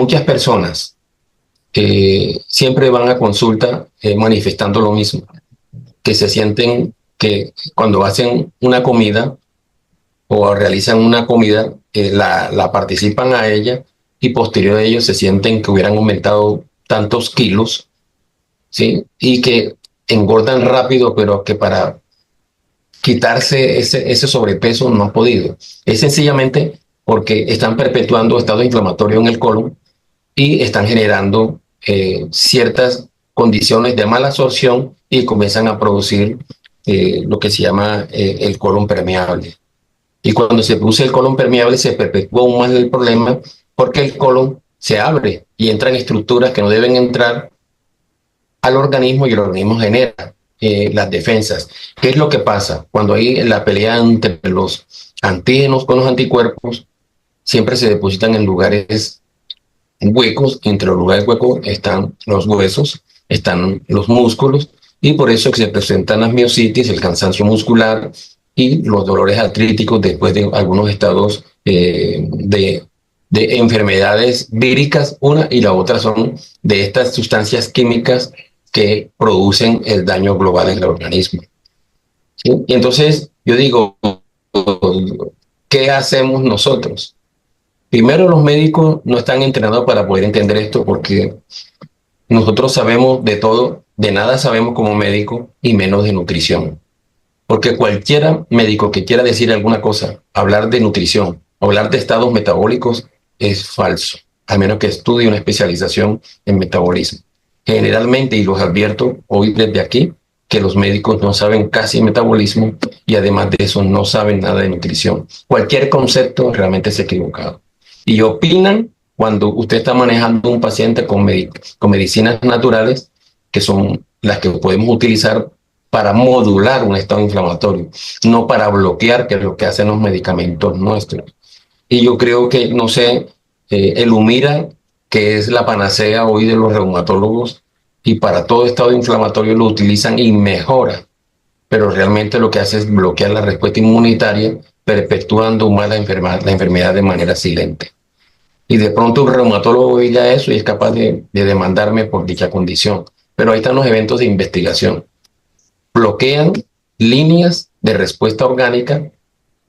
muchas personas siempre van a consulta manifestando lo mismo, que se sienten que cuando hacen una comida o realizan una comida, la participan a ella y posterior a ello se sienten que hubieran aumentado tantos kilos, ¿sí? Y que engordan rápido, pero que para quitarse ese sobrepeso no han podido. Es sencillamente porque están perpetuando estados inflamatorios en el colon y están generando ciertas condiciones de mala absorción y comienzan a producir lo que se llama el colon permeable. Y cuando se produce el colon permeable se perpetúa aún más el problema porque el colon se abre y entran estructuras que no deben entrar al organismo y el organismo genera las defensas. ¿Qué es lo que pasa? Cuando hay la pelea entre los antígenos con los anticuerpos, siempre se depositan en lugares huecos. Entre los lugares huecos están los huesos, están los músculos, y por eso que se presentan las miositis, el cansancio muscular y los dolores artríticos después de algunos estados de enfermedades víricas. Una y la otra son de estas sustancias químicas que producen el daño global en el organismo. ¿Sí? Y entonces yo digo, ¿qué hacemos nosotros? Primero, los médicos no están entrenados para poder entender esto porque nosotros sabemos de todo, de nada sabemos como médico y menos de nutrición. Porque cualquier médico que quiera decir alguna cosa, hablar de nutrición, hablar de estados metabólicos, es falso, a menos que estudie una especialización en metabolismo. Generalmente, y los advierto hoy desde aquí, que los médicos no saben casi metabolismo y además de eso no saben nada de nutrición. Cualquier concepto realmente es equivocado. Y opinan cuando usted está manejando un paciente con medicinas naturales, que son las que podemos utilizar para modular un estado inflamatorio, no para bloquear, que es lo que hacen los medicamentos nuestros. Y yo creo que, no sé, el Humira, que es la panacea hoy de los reumatólogos, y para todo estado inflamatorio lo utilizan y mejora, pero realmente lo que hace es bloquear la respuesta inmunitaria, perpetuando más la enfermedad de manera silente. Y de pronto un reumatólogo oiga eso y es capaz de demandarme por dicha condición. Pero ahí están los eventos de investigación. Bloquean líneas de respuesta orgánica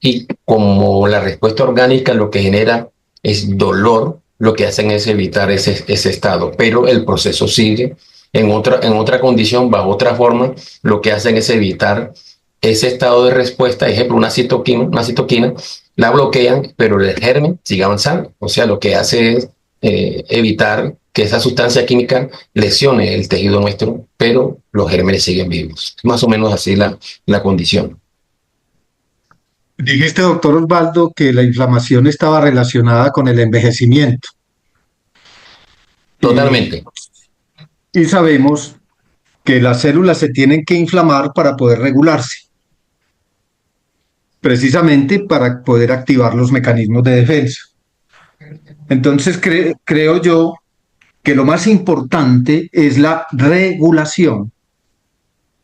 y como la respuesta orgánica lo que genera es dolor, lo que hacen es evitar ese estado, pero el proceso sigue en otra condición, bajo otra forma, lo que hacen es evitar ese estado de respuesta. Ejemplo, una citoquina, la bloquean, pero el germen sigue avanzando. O sea, lo que hace es evitar que esa sustancia química lesione el tejido nuestro, pero los gérmenes siguen vivos. Más o menos así la condición. Dijiste, doctor Osvaldo, que la inflamación estaba relacionada con el envejecimiento. Y, Totalmente. y sabemos que las células se tienen que inflamar para poder regularse, precisamente para poder activar los mecanismos de defensa. Entonces, creo yo que lo más importante es la regulación,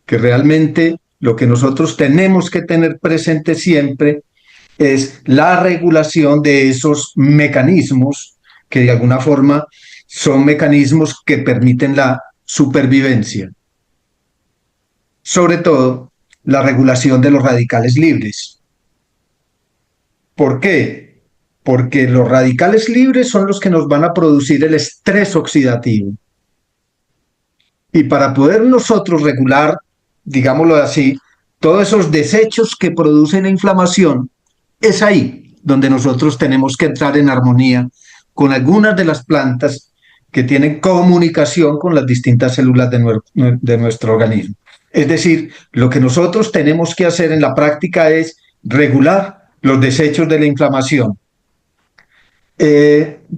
que realmente lo que nosotros tenemos que tener presente siempre es la regulación de esos mecanismos que de alguna forma son mecanismos que permiten la supervivencia. Sobre todo, la regulación de los radicales libres. ¿Por qué? Porque los radicales libres son los que nos van a producir el estrés oxidativo. Y para poder nosotros regular, digámoslo así, todos esos desechos que producen la inflamación, es ahí donde nosotros tenemos que entrar en armonía con algunas de las plantas que tienen comunicación con las distintas células de nuestro organismo. Es decir, lo que nosotros tenemos que hacer en la práctica es regular los desechos de la inflamación.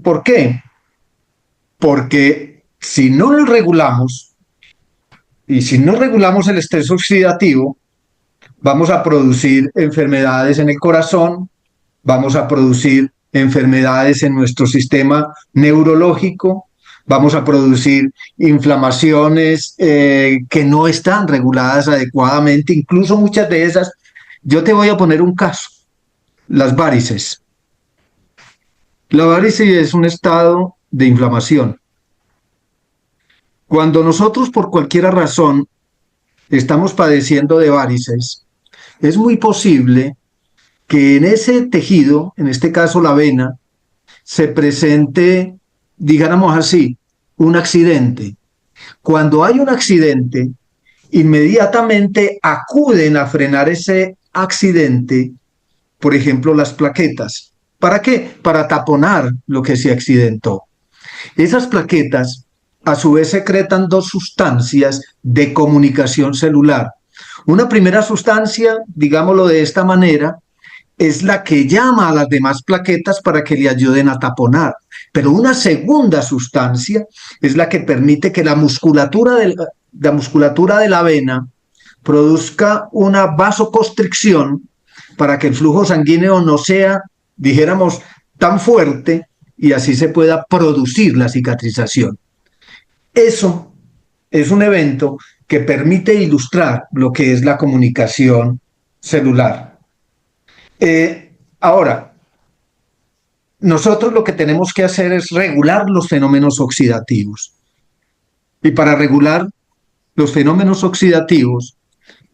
¿Por qué? Porque si no los regulamos y si no regulamos el estrés oxidativo, vamos a producir enfermedades en el corazón, vamos a producir enfermedades en nuestro sistema neurológico, vamos a producir inflamaciones que no están reguladas adecuadamente, incluso muchas de esas. Yo te voy a poner un caso, las varices. La varice es un estado de inflamación. Cuando nosotros por cualquier razón estamos padeciendo de varices, es muy posible que en ese tejido, en este caso la vena, se presente, digamos así, un accidente. Cuando hay un accidente, inmediatamente acuden a frenar ese accidente, por ejemplo, las plaquetas. ¿Para qué? Para taponar lo que se accidentó. Esas plaquetas, a su vez, secretan dos sustancias de comunicación celular. Una primera sustancia, digámoslo de esta manera, es la que llama a las demás plaquetas para que le ayuden a taponar. Pero una segunda sustancia es la que permite que la musculatura de la vena produzca una vasoconstricción para que el flujo sanguíneo no sea, dijéramos, tan fuerte y así se pueda producir la cicatrización. Eso es un evento que permite ilustrar lo que es la comunicación celular. Ahora, nosotros lo que tenemos que hacer es regular los fenómenos oxidativos. Y para regular los fenómenos oxidativos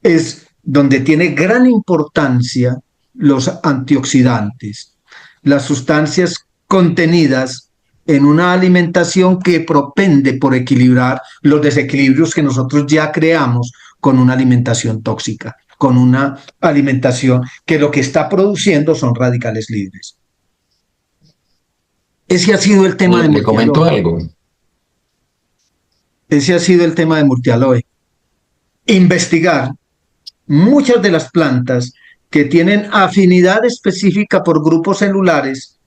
es donde tiene gran importancia los antioxidantes, las sustancias contenidas en una alimentación que propende por equilibrar los desequilibrios que nosotros ya creamos con una alimentación tóxica, con una alimentación que lo que está produciendo son radicales libres. Ese ha sido el tema de Le comento Murtialoy. algo. Ese ha sido el tema de Murtialoy. Investigar muchas de las plantas que tienen afinidad específica por grupos celulares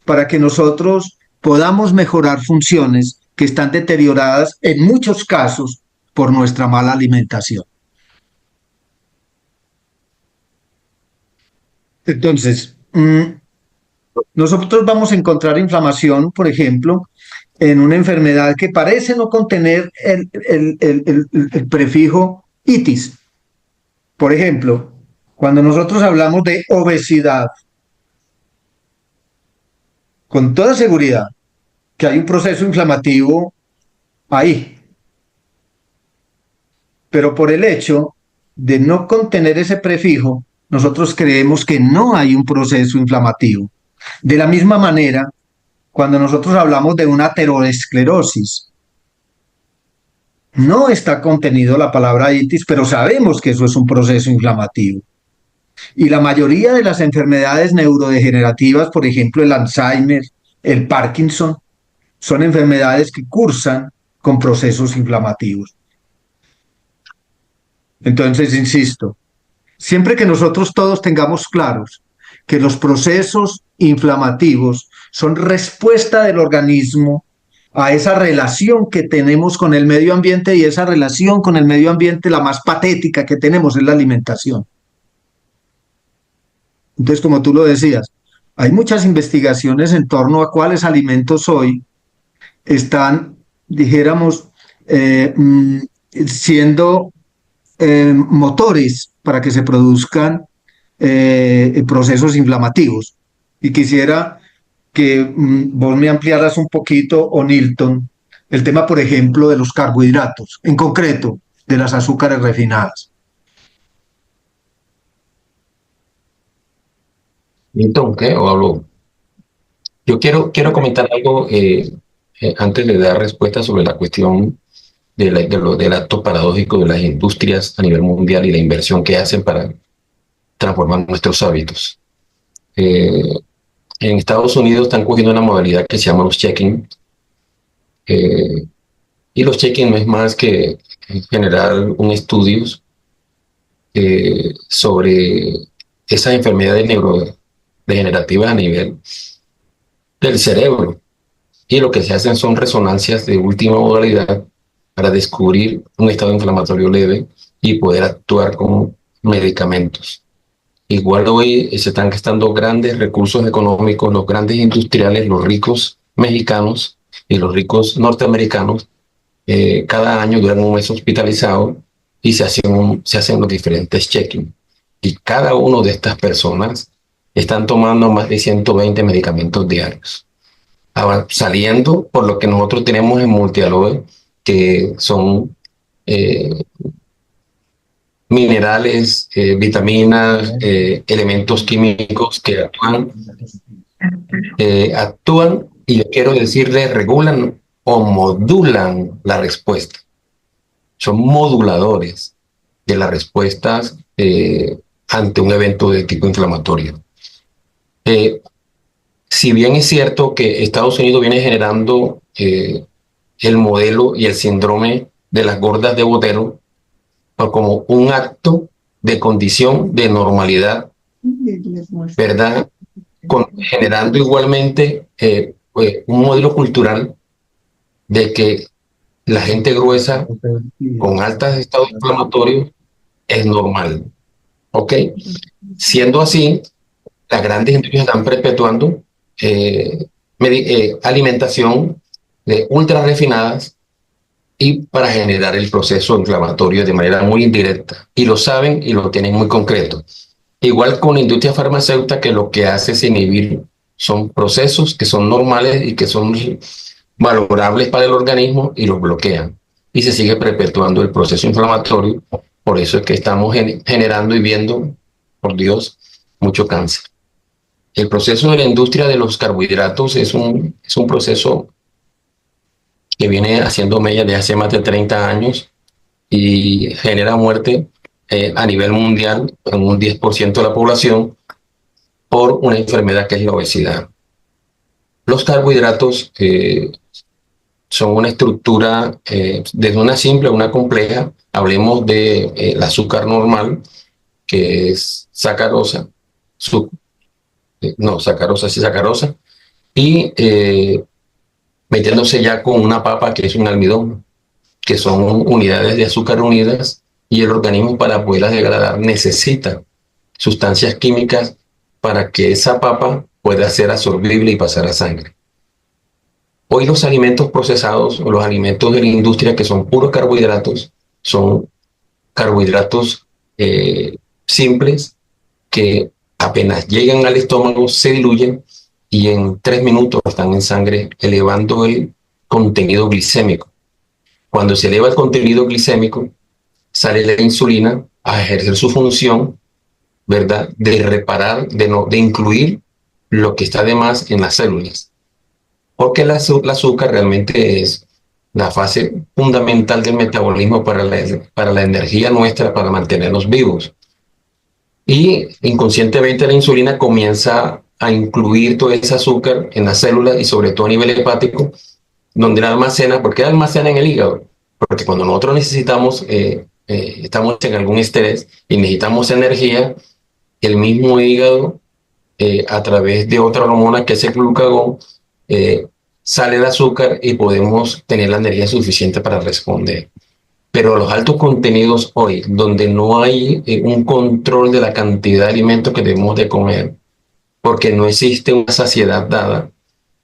para que nosotros podamos mejorar funciones que están deterioradas en muchos casos por nuestra mala alimentación. Entonces, nosotros vamos a encontrar inflamación, por ejemplo, en una enfermedad que parece no contener el prefijo itis. Por ejemplo, cuando nosotros hablamos de obesidad, con toda seguridad que hay un proceso inflamativo ahí, pero por el hecho de no contener ese prefijo, nosotros creemos que no hay un proceso inflamativo. De la misma manera, cuando nosotros hablamos de una aterosclerosis, no está contenido la palabra itis, pero sabemos que eso es un proceso inflamativo. Y la mayoría de las enfermedades neurodegenerativas, por ejemplo el Alzheimer, el Parkinson, son enfermedades que cursan con procesos inflamativos. Entonces, insisto, siempre que nosotros todos tengamos claros que los procesos inflamativos son respuesta del organismo a esa relación que tenemos con el medio ambiente, y esa relación con el medio ambiente, la más patética que tenemos, es la alimentación. Entonces, como tú lo decías, hay muchas investigaciones en torno a cuáles alimentos hoy están, dijéramos, siendo motores para que se produzcan procesos inflamativos. Y quisiera que vos me ampliaras un poquito, o Nilton, el tema, por ejemplo, de los carbohidratos, en concreto, de las azúcares refinadas. Milton, ¿qué? ¿O hablo? Yo quiero comentar algo antes de dar respuesta sobre la cuestión del acto paradójico de las industrias a nivel mundial y la inversión que hacen para transformar nuestros hábitos. En Estados Unidos están cogiendo una modalidad que se llama los check-in. Y los check-in no es más que generar un estudio sobre esas enfermedades neurodegenerativas a nivel del cerebro. Y lo que se hacen son resonancias de última modalidad para descubrir un estado inflamatorio leve y poder actuar con medicamentos. Igual hoy se están gastando grandes recursos económicos, los grandes industriales, los ricos mexicanos y los ricos norteamericanos, cada año duran un mes hospitalizados y se hacen los diferentes check-in. Y cada una de estas personas están tomando más de 120 medicamentos diarios. saliendo por lo que nosotros tenemos en multialoe, que son minerales, vitaminas, elementos químicos que actúan, y yo quiero decirle, regulan o modulan la respuesta. Son moduladores de las respuestas ante un evento de tipo inflamatorio. Si bien es cierto que Estados Unidos viene generando el modelo y el síndrome de las gordas de Botero como un acto de condición de normalidad, ¿verdad? Generando igualmente un modelo cultural de que la gente gruesa con altos estados inflamatorios es normal, ¿ok? Siendo así, las grandes industrias están perpetuando alimentación de ultra refinadas y para generar el proceso inflamatorio de manera muy indirecta. Y lo saben y lo tienen muy concreto. Igual con la industria farmacéutica, que lo que hace es inhibir, son procesos que son normales y que son valorables para el organismo, y los bloquean. Y se sigue perpetuando el proceso inflamatorio. Por eso es que estamos generando y viendo, por Dios, mucho cáncer. El proceso de la industria de los carbohidratos es un proceso que viene haciendo mella de hace más de 30 años y genera muerte a nivel mundial en un 10% de la población por una enfermedad que es la obesidad. Los carbohidratos son una estructura desde una simple a una compleja. Hablemos de el azúcar normal, que es sacarosa, sacarosa, y metiéndose ya con una papa que es un almidón, que son unidades de azúcar unidas, y el organismo, para poderlas degradar, necesita sustancias químicas para que esa papa pueda ser absorbible y pasar a sangre. Hoy los alimentos procesados o los alimentos de la industria, que son puros carbohidratos, son carbohidratos simples que apenas llegan al estómago se diluyen y en 3 minutos están en sangre, elevando el contenido glicémico. Cuando se eleva el contenido glicémico, sale la insulina a ejercer su función, ¿verdad?, de reparar, de incluir lo que está de más en las células. Porque el azúcar realmente es la fase fundamental del metabolismo para la energía nuestra, para mantenernos vivos. Y inconscientemente la insulina comienza a incluir todo ese azúcar en las células y sobre todo a nivel hepático, donde la almacena. ¿Por qué la almacena en el hígado? Porque cuando nosotros necesitamos, estamos en algún estrés y necesitamos energía, el mismo hígado, a través de otra hormona que es el glucagón, sale el azúcar y podemos tener la energía suficiente para responder. Pero los altos contenidos hoy, donde no hay un control de la cantidad de alimentos que debemos de comer, porque no existe una saciedad dada,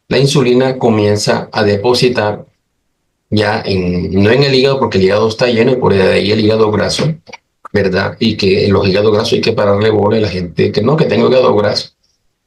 la insulina comienza a depositar ya no en el hígado, porque el hígado está lleno y por ahí el hígado graso, ¿verdad? Y que en los hígados grasos hay que pararle bola a la gente que no, que tengo hígado graso.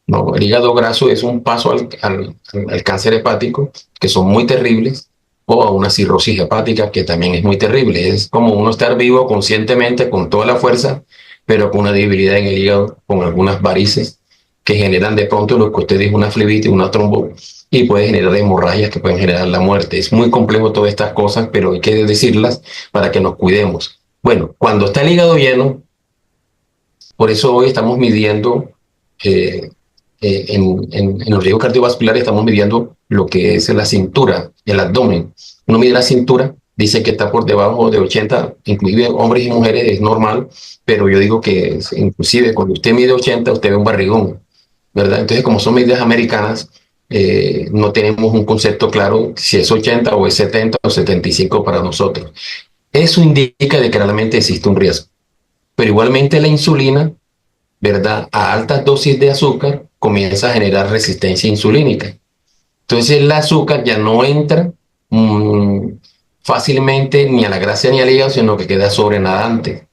No, el hígado graso es un paso al cáncer hepático, que son muy terribles, o a una cirrosis hepática, que también es muy terrible. Es como uno estar vivo conscientemente, con toda la fuerza, pero con una debilidad en el hígado, con algunas varices que generan de pronto lo que usted dijo, una flebitis, una trombo, y puede generar hemorragias que pueden generar la muerte. Es muy complejo todas estas cosas, pero hay que decirlas para que nos cuidemos. Bueno, cuando está el hígado lleno, por eso hoy estamos midiendo en los riesgos cardiovasculares, estamos midiendo lo que es la cintura, el abdomen. Uno mide la cintura, dice que está por debajo de 80, inclusive hombres y mujeres es normal, pero yo digo que inclusive cuando usted mide 80, usted ve un barrigón, ¿verdad? Entonces, como son medidas americanas, no tenemos un concepto claro si es 80 o es 70 o 75 para nosotros. Eso indica de que realmente existe un riesgo. Pero igualmente la insulina, ¿verdad?, a altas dosis de azúcar comienza a generar resistencia insulínica. Entonces el azúcar ya no entra fácilmente ni a la grasa ni al hígado, sino que queda sobrenadante.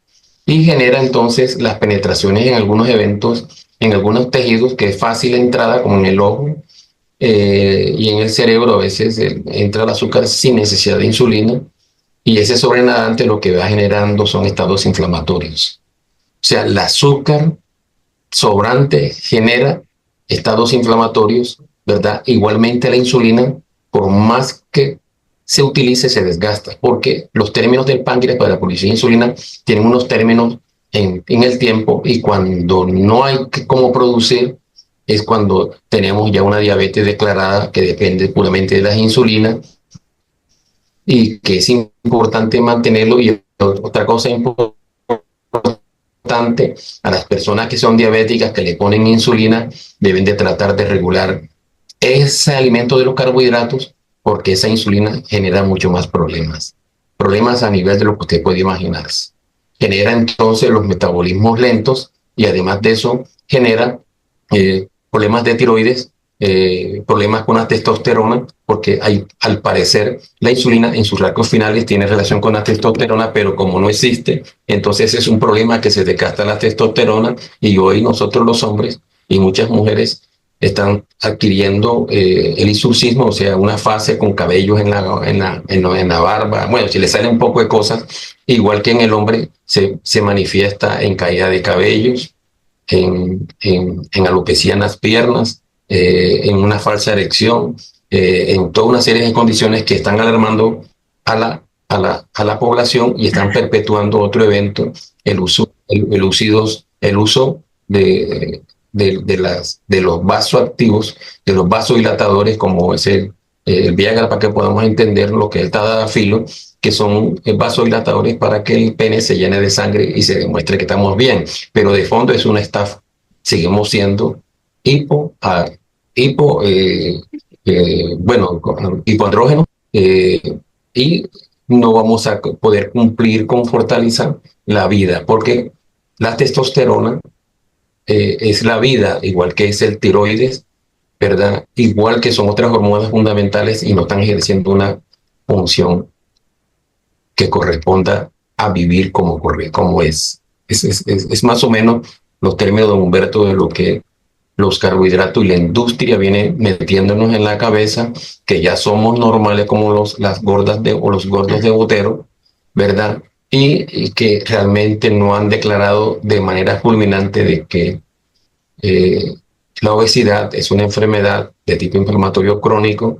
Y genera entonces las penetraciones en algunos eventos, en algunos tejidos, que es fácil entrada, como en el ojo, y en el cerebro a veces entra el azúcar sin necesidad de insulina y ese sobrenadante lo que va generando son estados inflamatorios. O sea, el azúcar sobrante genera estados inflamatorios, ¿verdad? Igualmente la insulina, por más que se utilice, se desgasta, porque los términos del páncreas para la producción de insulina tienen unos términos en el tiempo y cuando no hay cómo producir es cuando tenemos ya una diabetes declarada que depende puramente de las insulinas y que es importante mantenerlo. Y otra cosa importante, a las personas que son diabéticas, que le ponen insulina, deben de tratar de regular ese alimento de los carbohidratos, porque esa insulina genera mucho más problemas. Problemas a nivel de lo que usted puede imaginarse. Genera entonces los metabolismos lentos y además de eso genera problemas de tiroides, problemas con la testosterona, porque hay, al parecer la insulina en sus rasgos finales tiene relación con la testosterona, pero como no existe, entonces es un problema que se desgasta la testosterona y hoy nosotros los hombres y muchas mujeres están adquiriendo el hirsutismo, o sea, una fase con cabellos en la barba. Bueno, si le sale un poco de cosas, igual que en el hombre, se manifiesta en caída de cabellos, en alopecia en las piernas, en una falsa erección, en toda una serie de condiciones que están alarmando a la población y están perpetuando otro evento, el uso de los vasoactivos, de los vasodilatadores, como es el Viagra, para que podamos entender lo que es el tadalafilo, que son vasodilatadores para que el pene se llene de sangre y se demuestre que estamos bien. Pero de fondo es una estafa. Seguimos siendo hipo, hipo bueno, hipoandrógenos y no vamos a poder cumplir con fortalecer la vida, porque la testosterona es la vida, igual que es el tiroides, ¿verdad? Igual que son otras hormonas fundamentales y no están ejerciendo una función que corresponda a vivir como es. Es más o menos los términos de Humberto de lo que los carbohidratos y la industria viene metiéndonos en la cabeza, que ya somos normales como las gordas o los gordos de Botero, ¿verdad? Y que realmente no han declarado de manera fulminante de que la obesidad es una enfermedad de tipo inflamatorio crónico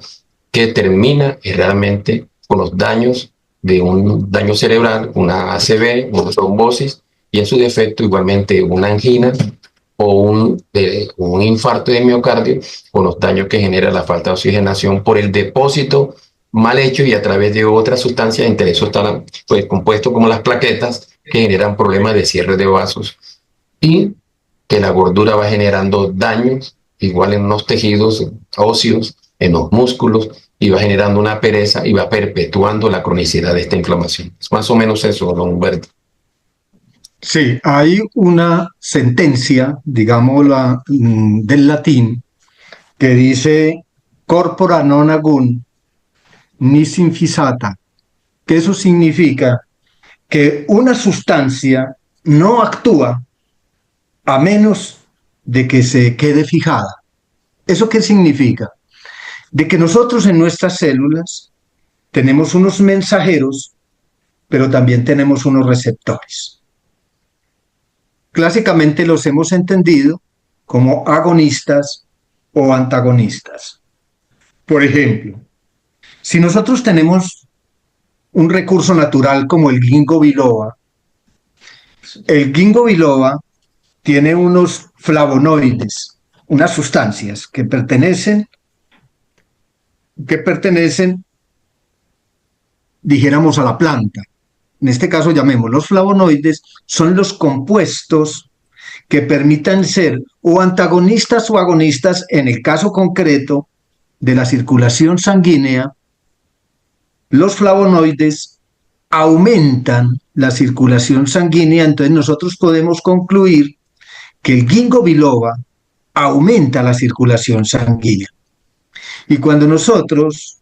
que termina realmente con los daños de un daño cerebral, una ACV, una trombosis, y en su defecto igualmente una angina o un infarto de miocardio, con los daños que genera la falta de oxigenación por el depósito mal hecho y a través de otras sustancias, entre eso están pues, compuestos como las plaquetas, que generan problemas de cierre de vasos y que la gordura va generando daños, igual en los tejidos óseos, en los músculos, y va generando una pereza y va perpetuando la cronicidad de esta inflamación. Es más o menos eso, don Humberto. Sí, hay una sentencia, digámosla, del latín, que dice corpora non agum nisi infisata, que eso significa que una sustancia no actúa a menos de que se quede fijada. ¿Eso qué significa? De que nosotros en nuestras células tenemos unos mensajeros, pero también tenemos unos receptores. Clásicamente los hemos entendido como agonistas o antagonistas. Por ejemplo, si nosotros tenemos un recurso natural como el ginkgo biloba tiene unos flavonoides, unas sustancias que pertenecen, dijéramos, a la planta. En este caso, llamemos los flavonoides, son los compuestos que permitan ser o antagonistas o agonistas en el caso concreto de la circulación sanguínea. Los flavonoides aumentan la circulación sanguínea, entonces nosotros podemos concluir que el ginkgo biloba aumenta la circulación sanguínea. Y cuando nosotros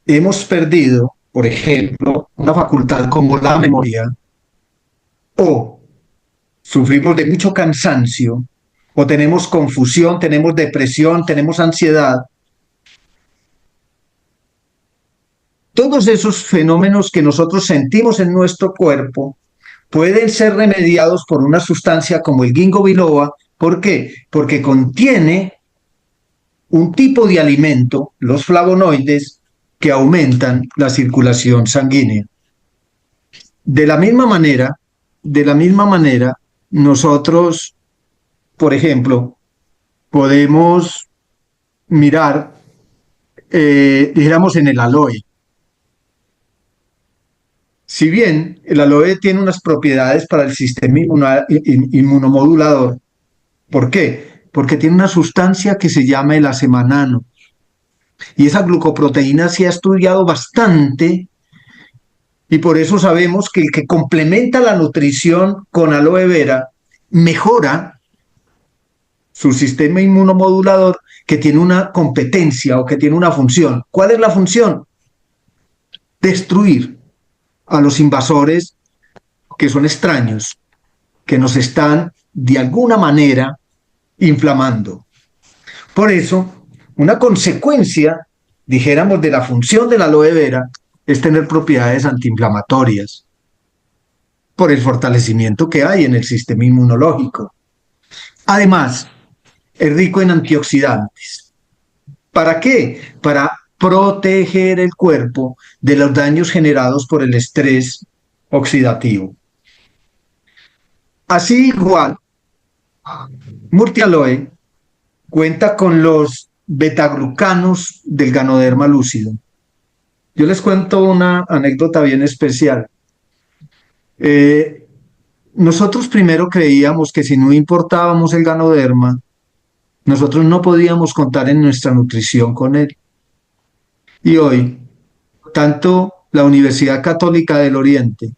hemos perdido, por ejemplo, una facultad como la memoria, o sufrimos de mucho cansancio, o tenemos confusión, tenemos depresión, tenemos ansiedad, todos esos fenómenos que nosotros sentimos en nuestro cuerpo pueden ser remediados por una sustancia como el ginkgo biloba. ¿Por qué? Porque contiene un tipo de alimento, los flavonoides, que aumentan la circulación sanguínea. De la misma manera, nosotros, por ejemplo, podemos mirar, dijéramos, en el aloe. Si bien el aloe tiene unas propiedades para el sistema inmunomodulador, ¿por qué? Porque tiene una sustancia que se llama el azemanano. Y esa glucoproteína se ha estudiado bastante y por eso sabemos que el que complementa la nutrición con aloe vera mejora su sistema inmunomodulador, que tiene una competencia o que tiene una función. ¿Cuál es la función? Destruir a los invasores que son extraños, que nos están de alguna manera inflamando. Por eso, una consecuencia, dijéramos, de la función de la aloe vera es tener propiedades antiinflamatorias por el fortalecimiento que hay en el sistema inmunológico. Además, es rico en antioxidantes. ¿Para qué? Para proteger el cuerpo de los daños generados por el estrés oxidativo. Así igual, Murtialoe cuenta con los betaglucanos del Ganoderma lúcido. Yo les cuento una anécdota bien especial. Nosotros primero creíamos que si no importábamos el Ganoderma, nosotros no podíamos contar en nuestra nutrición con él. Y hoy, tanto la Universidad Católica del Oriente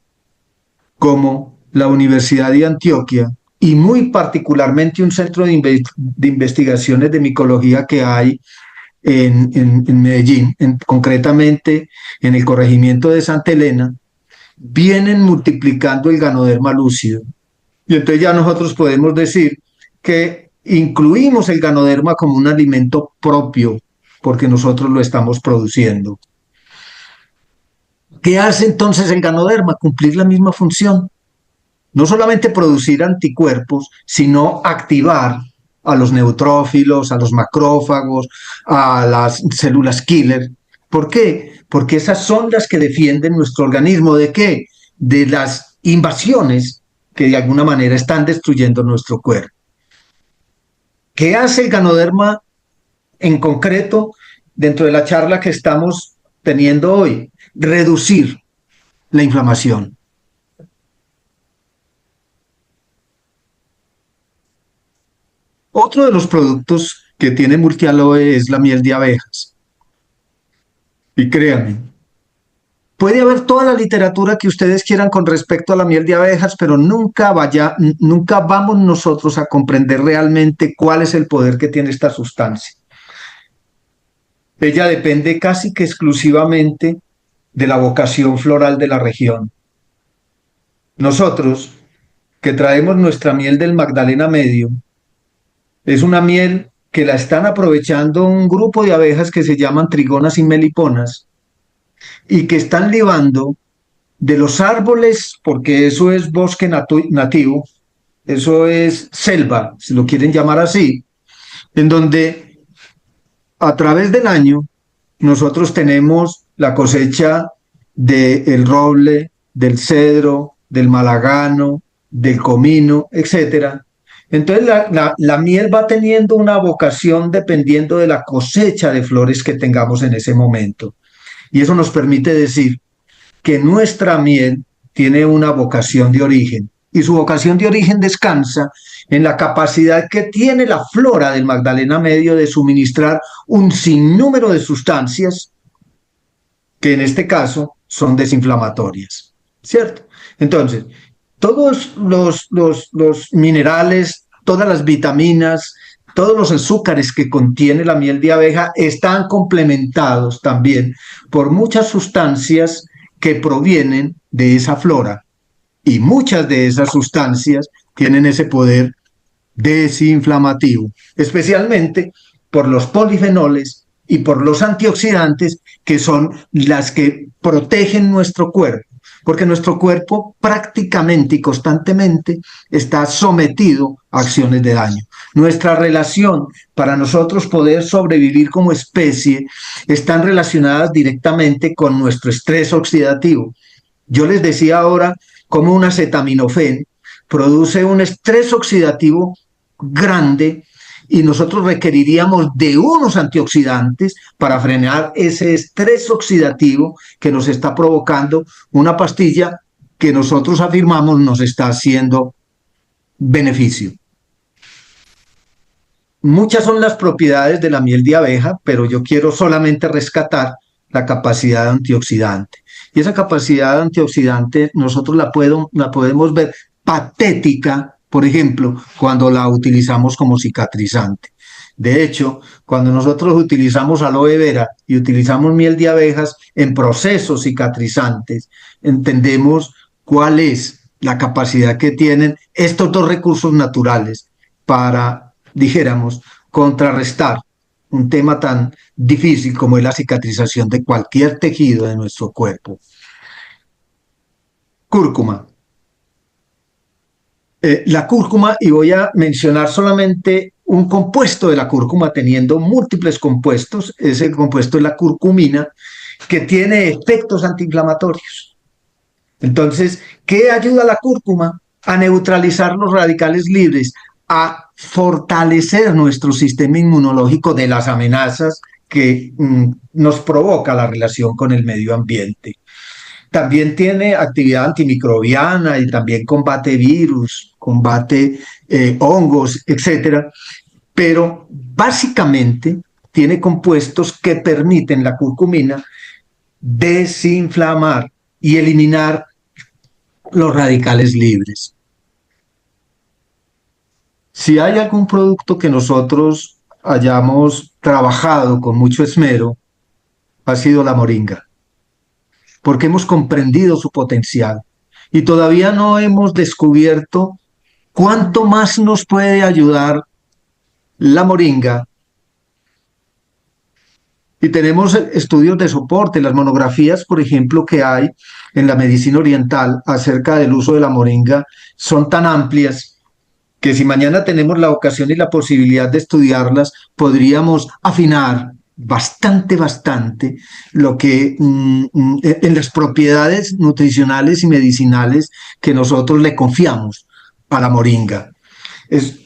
como la Universidad de Antioquia, y muy particularmente un centro de investigaciones de micología que hay en Medellín, concretamente en el corregimiento de Santa Elena, vienen multiplicando el Ganoderma lúcido. Y entonces ya nosotros podemos decir que incluimos el Ganoderma como un alimento propio, porque nosotros lo estamos produciendo. ¿Qué hace entonces el Ganoderma? Cumplir la misma función. No solamente producir anticuerpos, sino activar a los neutrófilos, a los macrófagos, a las células killer. ¿Por qué? Porque esas son las que defienden nuestro organismo. ¿De qué? De las invasiones que de alguna manera están destruyendo nuestro cuerpo. ¿Qué hace el Ganoderma en concreto dentro de la charla que estamos teniendo hoy? Reducir la inflamación. Otro de los productos que tiene Multialoe es la miel de abejas. Y créanme, puede haber toda la literatura que ustedes quieran con respecto a la miel de abejas, pero nunca vamos nosotros a comprender realmente cuál es el poder que tiene esta sustancia. Ella depende casi que exclusivamente de la vocación floral de la región. Nosotros, que traemos nuestra miel del Magdalena Medio, es una miel que la están aprovechando un grupo de abejas que se llaman trigonas y meliponas y que están libando de los árboles, porque eso es bosque nativo, eso es selva, si lo quieren llamar así, en donde a través del año nosotros tenemos la cosecha del roble, del cedro, del malagano, del comino, etcétera. Entonces la miel va teniendo una vocación dependiendo de la cosecha de flores que tengamos en ese momento. Y eso nos permite decir que nuestra miel tiene una vocación de origen. Y su vocación de origen descansa en la capacidad que tiene la flora del Magdalena Medio de suministrar un sinnúmero de sustancias que en este caso son desinflamatorias, ¿cierto? Entonces, todos los minerales, todas las vitaminas, todos los azúcares que contiene la miel de abeja están complementados también por muchas sustancias que provienen de esa flora. Y muchas de esas sustancias tienen ese poder desinflamativo, especialmente por los polifenoles y por los antioxidantes, que son las que protegen nuestro cuerpo, porque nuestro cuerpo prácticamente y constantemente está sometido a acciones de daño. Nuestra relación para nosotros poder sobrevivir como especie están relacionadas directamente con nuestro estrés oxidativo. Yo les decía ahora cómo un acetaminofén produce un estrés oxidativo grande y nosotros requeriríamos de unos antioxidantes para frenar ese estrés oxidativo que nos está provocando una pastilla que nosotros afirmamos nos está haciendo beneficio. Muchas son las propiedades de la miel de abeja, pero yo quiero solamente rescatar la capacidad antioxidante. Y esa capacidad antioxidante nosotros la podemos ver patética, por ejemplo, cuando la utilizamos como cicatrizante. De hecho, cuando nosotros utilizamos aloe vera y utilizamos miel de abejas en procesos cicatrizantes, entendemos cuál es la capacidad que tienen estos dos recursos naturales para, dijéramos, contrarrestar un tema tan difícil como es la cicatrización de cualquier tejido de nuestro cuerpo. Cúrcuma. La cúrcuma, y voy a mencionar solamente un compuesto de la cúrcuma, teniendo múltiples compuestos, ese compuesto es la curcumina, que tiene efectos antiinflamatorios. Entonces, ¿qué ayuda a la cúrcuma? A neutralizar los radicales libres, a fortalecer nuestro sistema inmunológico de las amenazas que nos provoca la relación con el medio ambiente. También tiene actividad antimicrobiana y también combate virus, combate hongos, etcétera. Pero básicamente tiene compuestos que permiten la curcumina desinflamar y eliminar los radicales libres. Si hay algún producto que nosotros hayamos trabajado con mucho esmero, ha sido la moringa, porque hemos comprendido su potencial y todavía no hemos descubierto cuánto más nos puede ayudar la moringa. Y tenemos estudios de soporte, las monografías, por ejemplo, que hay en la medicina oriental acerca del uso de la moringa son tan amplias que si mañana tenemos la ocasión y la posibilidad de estudiarlas, podríamos afinar bastante lo que en las propiedades nutricionales y medicinales que nosotros le confiamos a la moringa. Es,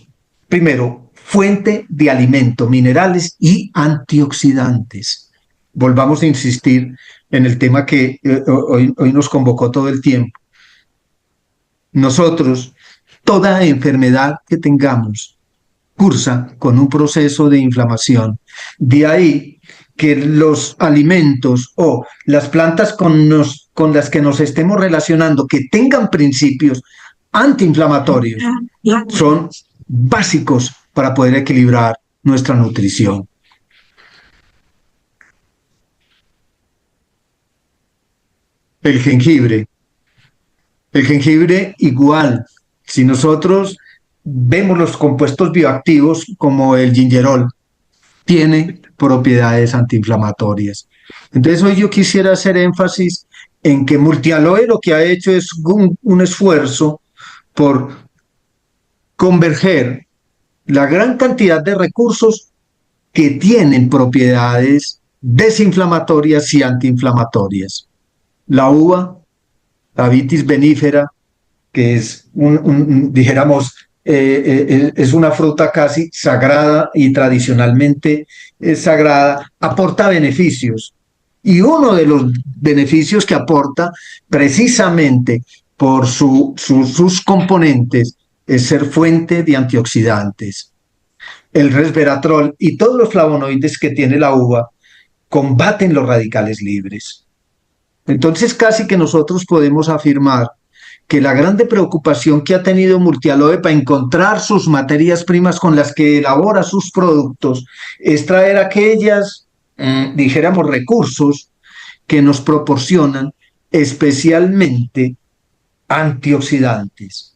primero, fuente de alimento, minerales y antioxidantes. Volvamos a insistir en el tema que hoy nos convocó todo el tiempo. Nosotros, toda enfermedad que tengamos cursa con un proceso de inflamación. De ahí que los alimentos o las plantas con las que nos estemos relacionando que tengan principios antiinflamatorios son básicos para poder equilibrar nuestra nutrición. El jengibre. El jengibre igual. Si nosotros vemos los compuestos bioactivos como el gingerol, tiene propiedades antiinflamatorias. Entonces hoy yo quisiera hacer énfasis en que Multialoe lo que ha hecho es un esfuerzo por converger la gran cantidad de recursos que tienen propiedades desinflamatorias y antiinflamatorias. La uva, la vitis vinifera, que es dijéramos, es una fruta casi sagrada y tradicionalmente sagrada, aporta beneficios. Y uno de los beneficios que aporta, precisamente por sus componentes, es ser fuente de antioxidantes. El resveratrol y todos los flavonoides que tiene la uva combaten los radicales libres. Entonces casi que nosotros podemos afirmar que la grande preocupación que ha tenido Multialoe para encontrar sus materias primas con las que elabora sus productos es traer aquellas, dijéramos, recursos que nos proporcionan especialmente antioxidantes.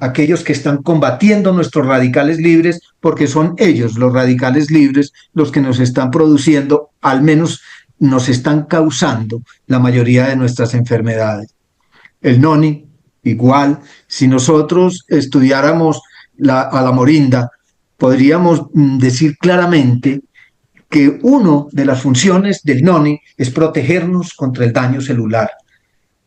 aquellos que están combatiendo nuestros radicales libres, porque son ellos, los radicales libres, los que nos están produciendo, al menos nos están causando la mayoría de nuestras enfermedades. El noni, igual, si nosotros estudiáramos a la morinda, podríamos decir claramente que una de las funciones del noni es protegernos contra el daño celular.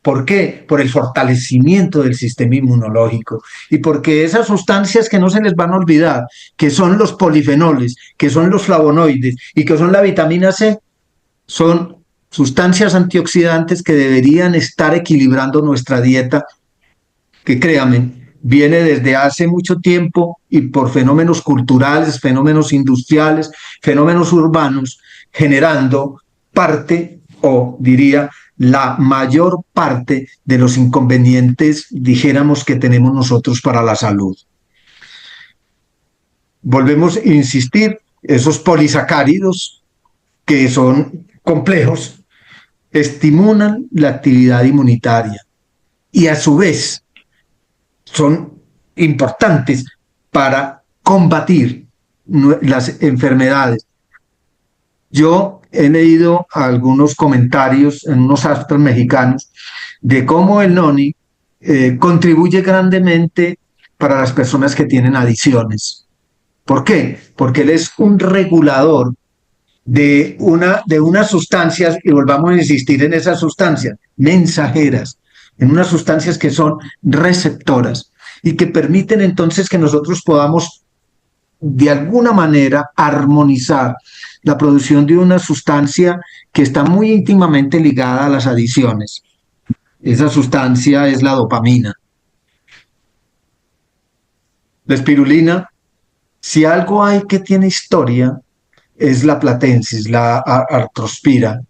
¿Por qué? Por el fortalecimiento del sistema inmunológico y porque esas sustancias que no se les van a olvidar, que son los polifenoles, que son los flavonoides y que son la vitamina C, son sustancias antioxidantes que deberían estar equilibrando nuestra dieta, que créanme, viene desde hace mucho tiempo y por fenómenos culturales, fenómenos industriales, fenómenos urbanos, generando parte, o diría, la mayor parte de los inconvenientes, dijéramos, que tenemos nosotros para la salud. Volvemos a insistir, esos polisacáridos, que son complejos, estimulan la actividad inmunitaria y a su vez son importantes para combatir las enfermedades. Yo he leído algunos comentarios en unos astros mexicanos de cómo el noni contribuye grandemente para las personas que tienen adicciones. ¿Por qué? Porque él es un regulador de unas sustancias, y volvamos a insistir en esas sustancias, mensajeras, en unas sustancias que son receptoras y que permiten entonces que nosotros podamos de alguna manera armonizar la producción de una sustancia que está muy íntimamente ligada a las adicciones. Esa sustancia es la dopamina. La espirulina, si algo hay que tiene historia, es la platensis, la artrospira.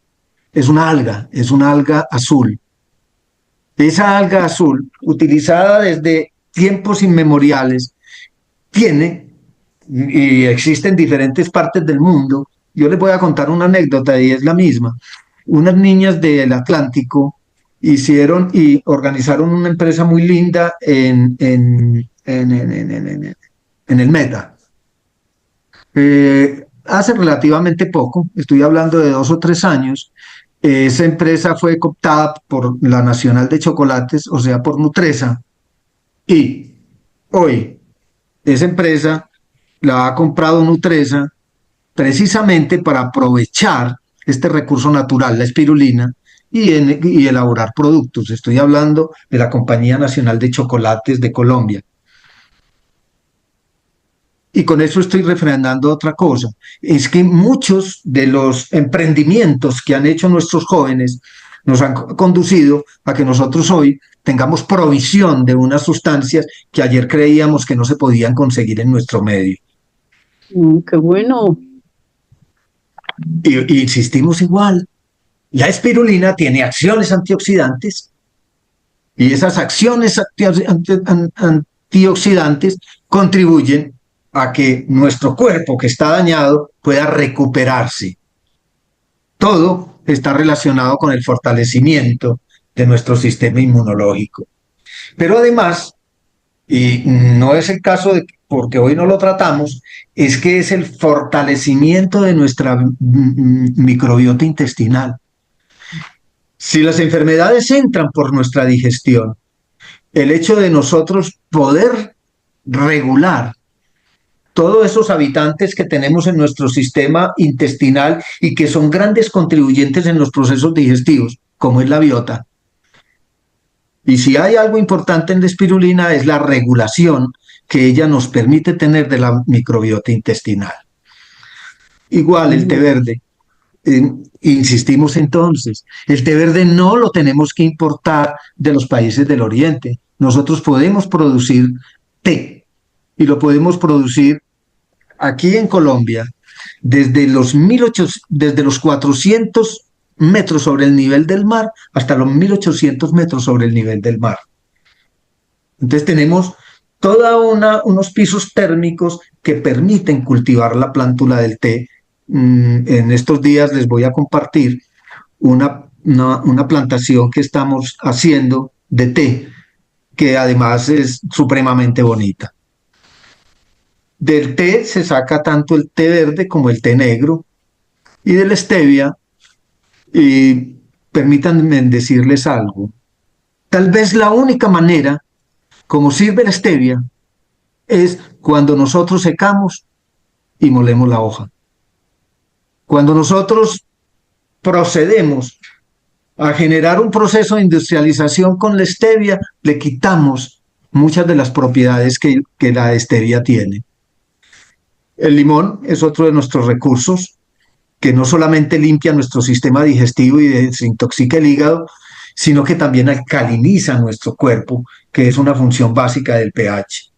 Es una alga azul. Esa alga azul, utilizada desde tiempos inmemoriales, tiene, y existe en diferentes partes del mundo. Yo les voy a contar una anécdota y es la misma. Unas niñas del Atlántico hicieron y organizaron una empresa muy linda en el Meta. Hace relativamente poco, estoy hablando de 2 o 3 años, esa empresa fue cooptada por la Nacional de Chocolates, o sea, por Nutresa, y hoy esa empresa la ha comprado Nutresa precisamente para aprovechar este recurso natural, la espirulina, y elaborar productos. Estoy hablando de la Compañía Nacional de Chocolates de Colombia. Y con eso estoy refrendando otra cosa, es que muchos de los emprendimientos que han hecho nuestros jóvenes nos han conducido a que nosotros hoy tengamos provisión de unas sustancias que ayer creíamos que no se podían conseguir en nuestro medio. Qué bueno. Y insistimos igual, la espirulina tiene acciones antioxidantes y esas acciones antioxidantes contribuyen a que nuestro cuerpo que está dañado pueda recuperarse. Todo está relacionado con el fortalecimiento de nuestro sistema inmunológico. Pero además, y no es el caso de porque hoy no lo tratamos, es que es el fortalecimiento de nuestra microbiota intestinal. Si las enfermedades entran por nuestra digestión, el hecho de nosotros poder regular todos esos habitantes que tenemos en nuestro sistema intestinal y que son grandes contribuyentes en los procesos digestivos, como es la biota. Y si hay algo importante en la espirulina es la regulación que ella nos permite tener de la microbiota intestinal. Igual el té verde. Insistimos entonces, el té verde no lo tenemos que importar de los países del Oriente. Nosotros podemos producir té y lo podemos producir aquí en Colombia desde los 400 metros sobre el nivel del mar hasta los 1800 metros sobre el nivel del mar. Entonces tenemos unos pisos térmicos que permiten cultivar la plántula del té. En estos días les voy a compartir una plantación que estamos haciendo de té que además es supremamente bonita. Del té se saca tanto el té verde como el té negro, y de la stevia, y permítanme decirles algo, tal vez la única manera como sirve la stevia es cuando nosotros secamos y molemos la hoja. Cuando nosotros procedemos a generar un proceso de industrialización con la stevia, le quitamos muchas de las propiedades que la stevia tiene. El limón es otro de nuestros recursos que no solamente limpia nuestro sistema digestivo y desintoxica el hígado, sino que también alcaliniza nuestro cuerpo, que es una función básica del pH.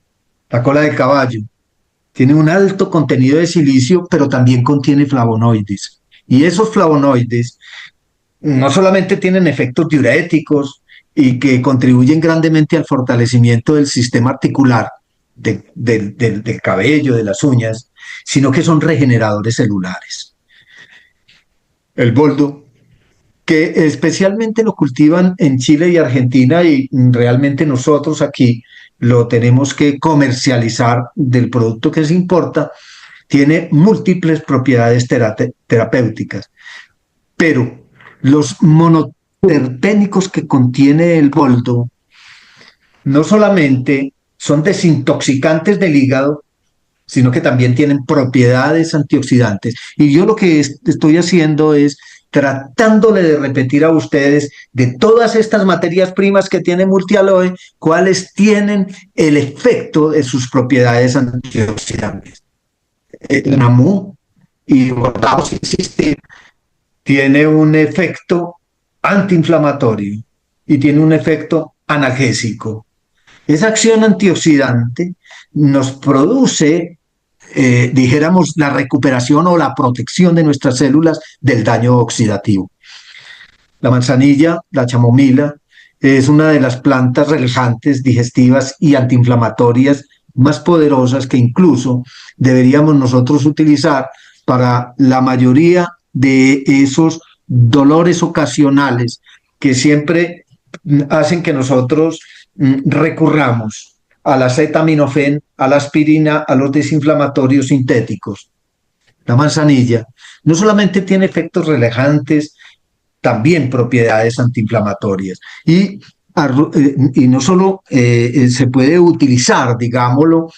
La cola de caballo tiene un alto contenido de silicio, pero también contiene flavonoides. Y esos flavonoides no solamente tienen efectos diuréticos y que contribuyen grandemente al fortalecimiento del sistema articular, del cabello, de las uñas, sino que son regeneradores celulares. El boldo, que especialmente lo cultivan en Chile y Argentina, y realmente nosotros aquí lo tenemos que comercializar del producto que se importa, tiene múltiples propiedades terapéuticas, pero los monoterpénicos que contiene el boldo no solamente son desintoxicantes del hígado, sino que también tienen propiedades antioxidantes. Y yo lo que estoy haciendo es tratándole de repetir a ustedes de todas estas materias primas que tiene Multialoe, cuáles tienen el efecto de sus propiedades antioxidantes. El NAMU, y volvamos a insistir, tiene un efecto antiinflamatorio y tiene un efecto analgésico. Esa acción antioxidante nos produce, dijéramos, la recuperación o la protección de nuestras células del daño oxidativo. La manzanilla, la chamomila, es una de las plantas relajantes, digestivas y antiinflamatorias más poderosas que incluso deberíamos nosotros utilizar para la mayoría de esos dolores ocasionales que siempre hacen que nosotros recurramos al acetaminofén, a la aspirina, a los desinflamatorios sintéticos. La manzanilla no solamente tiene efectos relajantes, también propiedades antiinflamatorias. Y no solo se puede utilizar, digámoslo,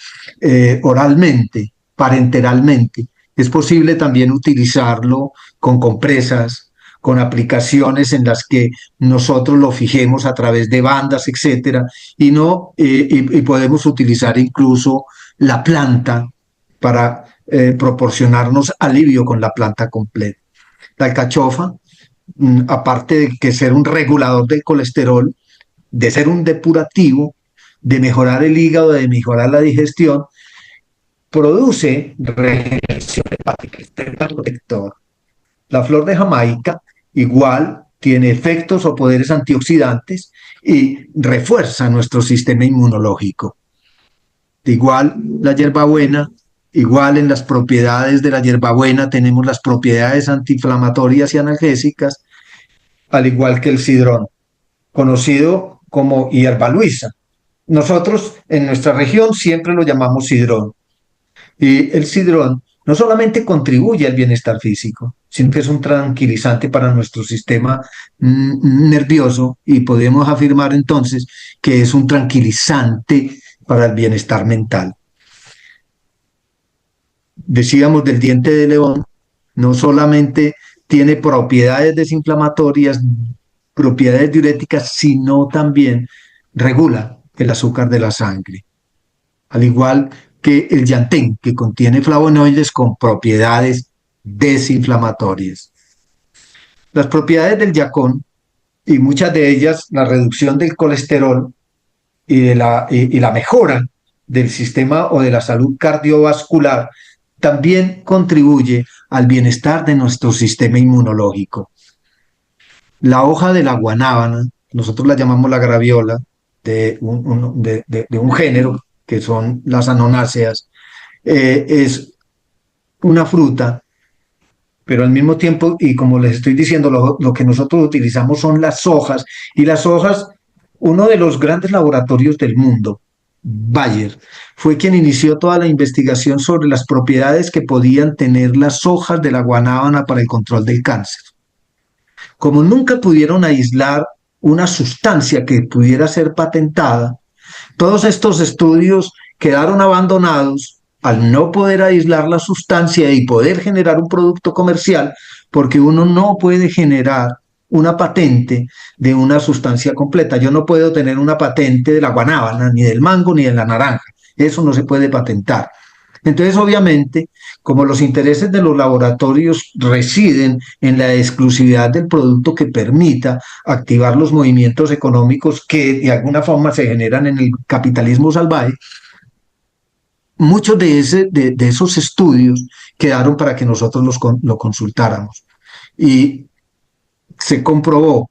oralmente, parenteralmente, es posible también utilizarlo con compresas, con aplicaciones en las que nosotros lo fijemos a través de bandas, etcétera, y podemos utilizar incluso la planta para proporcionarnos alivio con la planta completa. La alcachofa, aparte de que ser un regulador del colesterol, de ser un depurativo, de mejorar el hígado, de mejorar la digestión, produce regeneración hepática, externa protector. La flor de Jamaica igual tiene efectos o poderes antioxidantes y refuerza nuestro sistema inmunológico. Igual la hierbabuena, igual en las propiedades de la hierbabuena tenemos las propiedades antiinflamatorias y analgésicas, al igual que el cidrón, conocido como hierba luisa. Nosotros en nuestra región siempre lo llamamos cidrón. Y el cidrón no solamente contribuye al bienestar físico, sino que es un tranquilizante para nuestro sistema nervioso, y podemos afirmar entonces que es un tranquilizante para el bienestar mental. Decíamos del diente de león, no solamente tiene propiedades desinflamatorias, propiedades diuréticas, sino también regula el azúcar de la sangre. Al igual que el yantén, que contiene flavonoides con propiedades desinflamatorias. Las propiedades del yacón, y muchas de ellas, la reducción del colesterol y la mejora del sistema o de la salud cardiovascular, también contribuye al bienestar de nuestro sistema inmunológico. La hoja de la guanábana, nosotros la llamamos la graviola, de un género que son las anonáceas, es una fruta, pero al mismo tiempo, y como les estoy diciendo, lo que nosotros utilizamos son las hojas, y las hojas uno de los grandes laboratorios del mundo, Bayer, fue quien inició toda la investigación sobre las propiedades que podían tener las hojas de la guanábana para el control del cáncer. Como nunca pudieron aislar una sustancia que pudiera ser patentada, todos estos estudios quedaron abandonados al no poder aislar la sustancia y poder generar un producto comercial, porque uno no puede generar una patente de una sustancia completa. Yo no puedo tener una patente de la guanábana, ni del mango, ni de la naranja. Eso no se puede patentar. Entonces, obviamente, como los intereses de los laboratorios residen en la exclusividad del producto que permita activar los movimientos económicos que de alguna forma se generan en el capitalismo salvaje, muchos de esos estudios quedaron para que nosotros lo consultáramos. Y se comprobó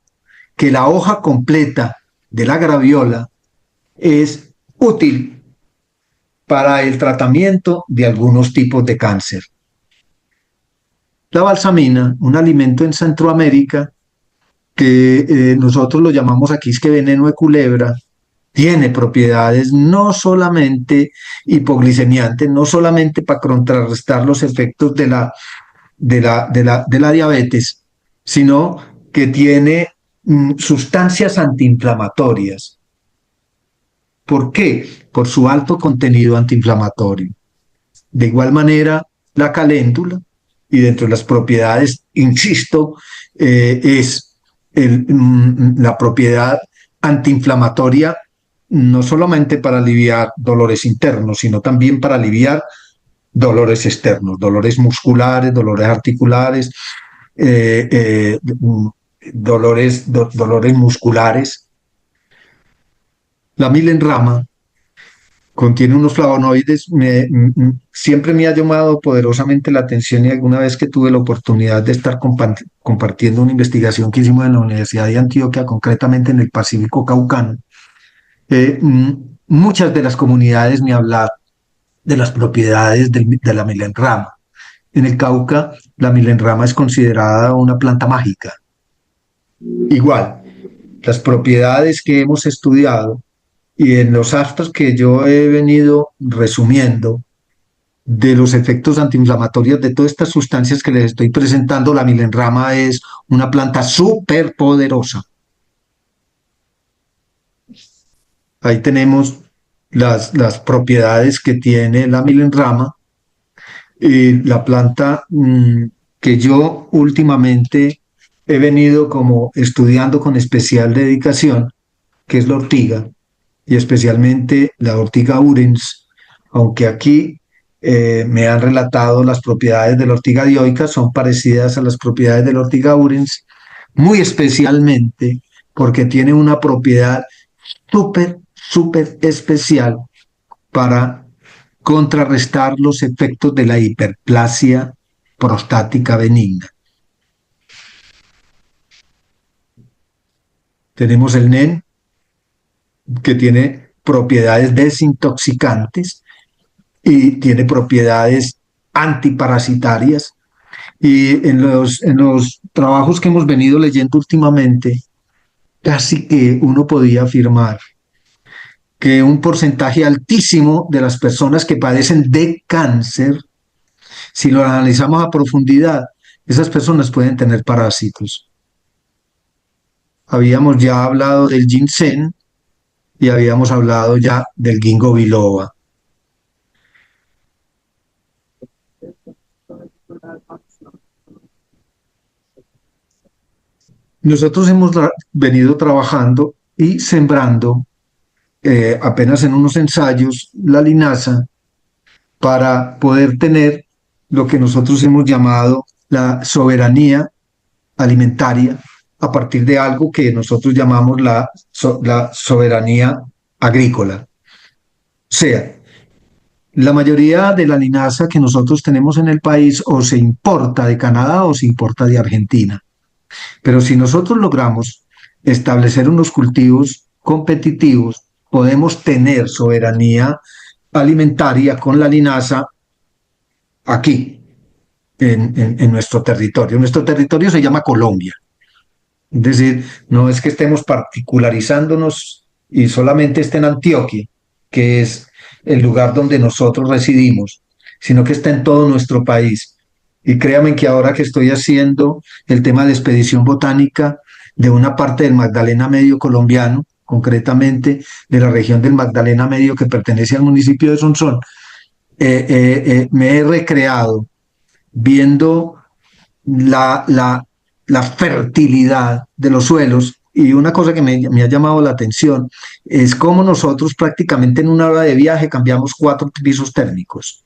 que la hoja completa de la graviola es útil para el tratamiento de algunos tipos de cáncer. La balsamina, un alimento en Centroamérica que nosotros lo llamamos aquí es que veneno de culebra, tiene propiedades no solamente hipoglicemiantes, no solamente para contrarrestar los efectos de la diabetes, sino que tiene sustancias antiinflamatorias. ¿Por qué? Por su alto contenido antiinflamatorio. De igual manera, la caléndula, y dentro de las propiedades, insisto, es la propiedad antiinflamatoria no solamente para aliviar dolores internos, sino también para aliviar dolores externos, dolores musculares, dolores articulares, dolores musculares. La milenrama contiene unos flavonoides, siempre me ha llamado poderosamente la atención, y alguna vez que tuve la oportunidad de estar compartiendo una investigación que hicimos en la Universidad de Antioquia, concretamente en el Pacífico Caucano, muchas de las comunidades me hablan de las propiedades de la milenrama. En el Cauca, la milenrama es considerada una planta mágica. Igual, las propiedades que hemos estudiado y en los actos que yo he venido resumiendo de los efectos antiinflamatorios de todas estas sustancias que les estoy presentando, la milenrama es una planta súper poderosa. Ahí tenemos las propiedades que tiene la milenrama, la planta que yo últimamente he venido como estudiando con especial dedicación, que es la ortiga, y especialmente la ortiga urens, aunque aquí me han relatado las propiedades de la ortiga dioica son parecidas a las propiedades de la ortiga urens, muy especialmente porque tiene una propiedad súper especial para contrarrestar los efectos de la hiperplasia prostática benigna. Tenemos el NEN, que tiene propiedades desintoxicantes y tiene propiedades antiparasitarias. Y en los trabajos que hemos venido leyendo últimamente, casi que uno podía afirmar que un porcentaje altísimo de las personas que padecen de cáncer, si lo analizamos a profundidad, esas personas pueden tener parásitos. Habíamos ya hablado del ginseng y habíamos hablado ya del ginkgo biloba. Nosotros hemos venido trabajando y sembrando apenas en unos ensayos la linaza para poder tener lo que nosotros hemos llamado la soberanía alimentaria a partir de algo que nosotros llamamos la soberanía agrícola. O sea, la mayoría de la linaza que nosotros tenemos en el país o se importa de Canadá o se importa de Argentina. Pero si nosotros logramos establecer unos cultivos competitivos, podemos tener soberanía alimentaria con la linaza aquí, en nuestro territorio. Nuestro territorio se llama Colombia. Es decir, no es que estemos particularizándonos y solamente esté en Antioquia, que es el lugar donde nosotros residimos, sino que está en todo nuestro país. Y créanme que ahora que estoy haciendo el tema de expedición botánica de una parte del Magdalena Medio colombiano, concretamente de la región del Magdalena Medio que pertenece al municipio de Sonsón, me he recreado viendo la, la, la fertilidad de los suelos. Y una cosa que me ha llamado la atención es cómo nosotros prácticamente en una hora de viaje cambiamos 4 pisos térmicos.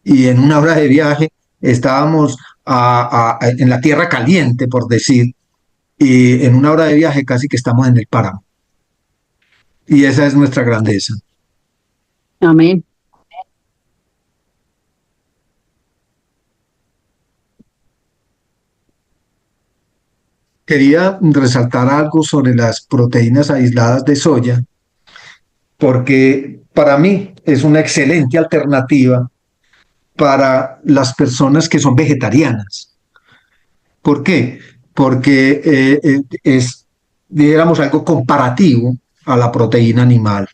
Y en una hora de viaje estábamos en la tierra caliente, por decir, y en una hora de viaje casi que estamos en el páramo. Y esa es nuestra grandeza. Amén. Quería resaltar algo sobre las proteínas aisladas de soya, porque para mí es una excelente alternativa para las personas que son vegetarianas. ¿Por qué? Porque es, digamos, algo comparativo a la proteína animal.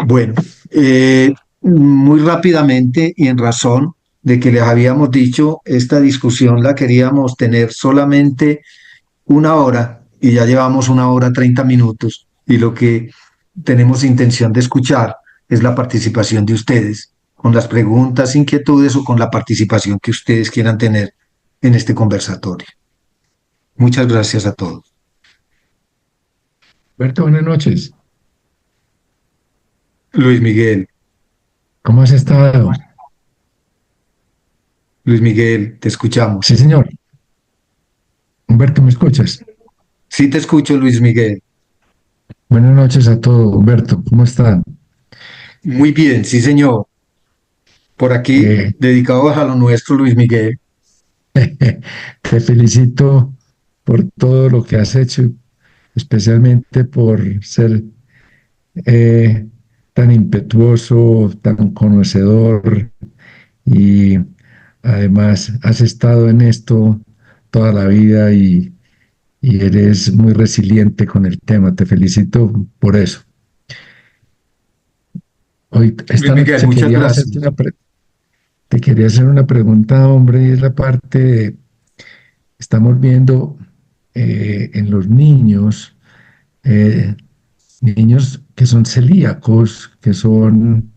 Bueno, muy rápidamente y en razón de que les habíamos dicho, esta discusión la queríamos tener solamente una hora y ya llevamos 1 hora 30 minutos y lo que tenemos intención de escuchar es la participación de ustedes, con las preguntas, inquietudes o con la participación que ustedes quieran tener en este conversatorio. Muchas gracias a todos. Berto, buenas noches. Luis Miguel, ¿Cómo has estado? Luis Miguel, te escuchamos. Sí, señor. Humberto, ¿me escuchas? Sí te escucho, Luis Miguel. Buenas noches a todos. Humberto, ¿cómo están? Muy bien, sí señor. Por aquí, dedicados a lo nuestro, Luis Miguel. Te felicito por todo lo que has hecho, especialmente por ser tan impetuoso, tan conocedor y además has estado en esto toda la vida y eres muy resiliente con el tema. Te felicito por eso. Hoy, Luis Miguel, muchas gracias. te quería hacer una pregunta, hombre, y es la parte de, estamos viendo en los niños, niños que son celíacos, que son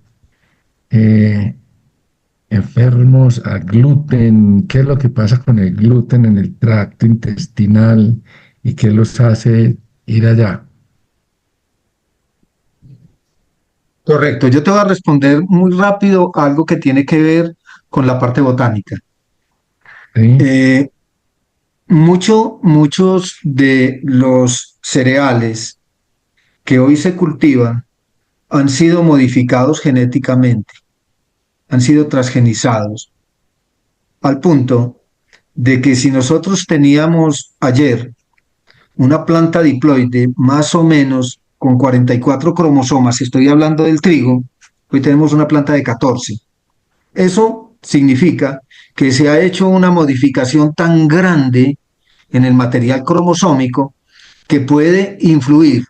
eh, enfermos a gluten. ¿Qué es lo que pasa con el gluten en el tracto intestinal y qué los hace ir allá? Correcto, yo te voy a responder muy rápido a algo que tiene que ver con la parte botánica. ¿Sí? Muchos de los cereales que hoy se cultivan han sido modificados genéticamente, han sido transgenizados, al punto de que si nosotros teníamos ayer una planta diploide más o menos con 44 cromosomas, estoy hablando del trigo, hoy tenemos una planta de 14. Eso significa que se ha hecho una modificación tan grande en el material cromosómico que puede influir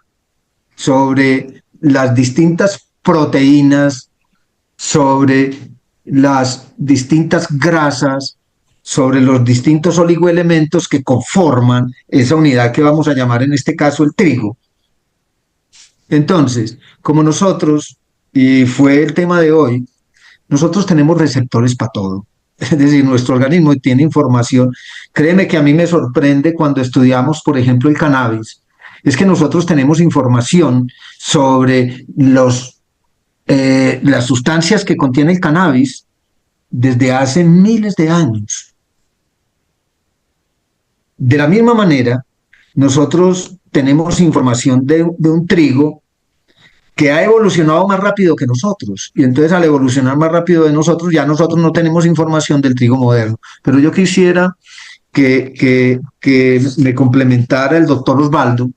sobre las distintas proteínas, sobre las distintas grasas, sobre los distintos oligoelementos que conforman esa unidad que vamos a llamar en este caso el trigo. Entonces, como nosotros, y fue el tema de hoy, nosotros tenemos receptores para todo. Es decir, nuestro organismo tiene información. Créeme que a mí me sorprende cuando estudiamos, por ejemplo, el cannabis. Es que nosotros tenemos información sobre las sustancias que contiene el cannabis desde hace miles de años. De la misma manera, nosotros tenemos información de un trigo que ha evolucionado más rápido que nosotros. Y entonces al evolucionar más rápido de nosotros, ya nosotros no tenemos información del trigo moderno. Pero yo quisiera que me complementara el doctor Osvaldo,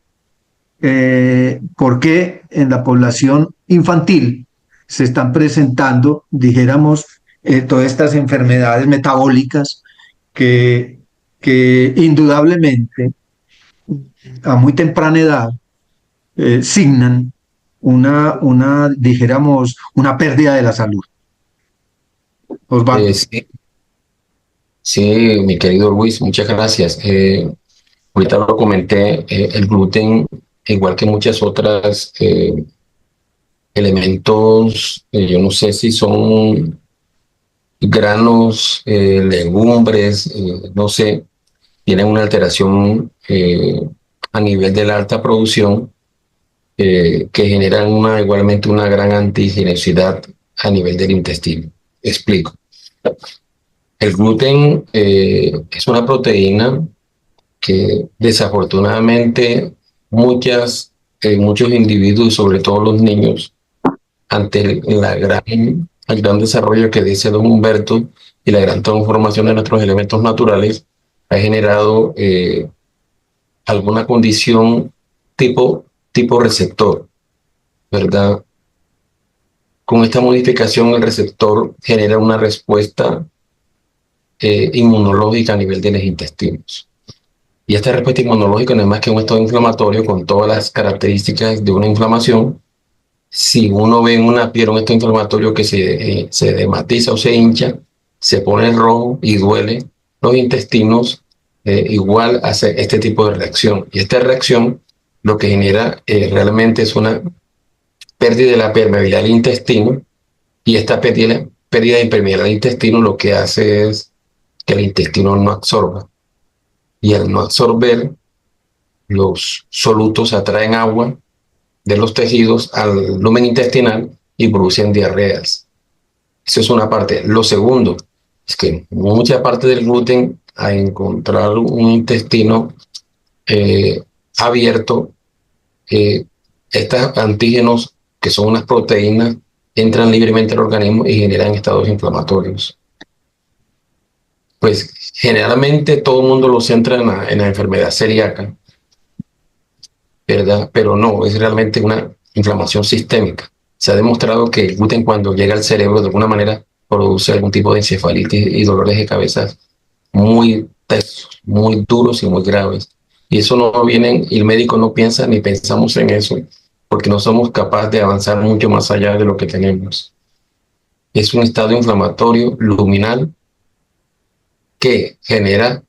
porque en la población infantil se están presentando, dijéramos, todas estas enfermedades metabólicas que indudablemente a muy temprana edad signan dijéramos, una pérdida de la salud. Osvaldo. Sí, sí, mi querido Luis, muchas gracias. Ahorita lo comenté, el gluten, igual que muchas otras elementos, yo no sé si son granos, legumbres, no sé, tienen una alteración a nivel de la alta producción que generan igualmente una gran antigenosidad a nivel del intestino. Explico. El gluten es una proteína que desafortunadamente muchos individuos, sobre todo los niños, ante el gran desarrollo que dice don Humberto y la gran transformación de nuestros elementos naturales, ha generado alguna condición tipo receptor, ¿verdad? Con esta modificación, el receptor genera una respuesta inmunológica a nivel de los intestinos. Y esta respuesta inmunológica no es más que un estado inflamatorio con todas las características de una inflamación. Si uno ve en una piel un estado inflamatorio que se dematiza o se hincha, se pone rojo y duele, los intestinos igual hace este tipo de reacción. Y esta reacción lo que genera realmente es una pérdida de la permeabilidad del intestino, y esta pérdida de permeabilidad del intestino lo que hace es que el intestino no absorba. Y al no absorber, los solutos atraen agua de los tejidos al lumen intestinal y producen diarreas. Eso es una parte. Lo segundo es que mucha parte del gluten, al encontrar un intestino abierto, estos antígenos, que son unas proteínas, entran libremente al organismo y generan estados inflamatorios. Pues generalmente todo el mundo lo centra en la enfermedad celíaca, ¿verdad? Pero no, es realmente una inflamación sistémica. Se ha demostrado que el gluten, cuando llega al cerebro, de alguna manera produce algún tipo de encefalitis y dolores de cabeza muy tesos, muy duros y muy graves. Y eso no viene, y el médico no piensa ni pensamos en eso, porque no somos capaces de avanzar mucho más allá de lo que tenemos. Es un estado inflamatorio luminal que genera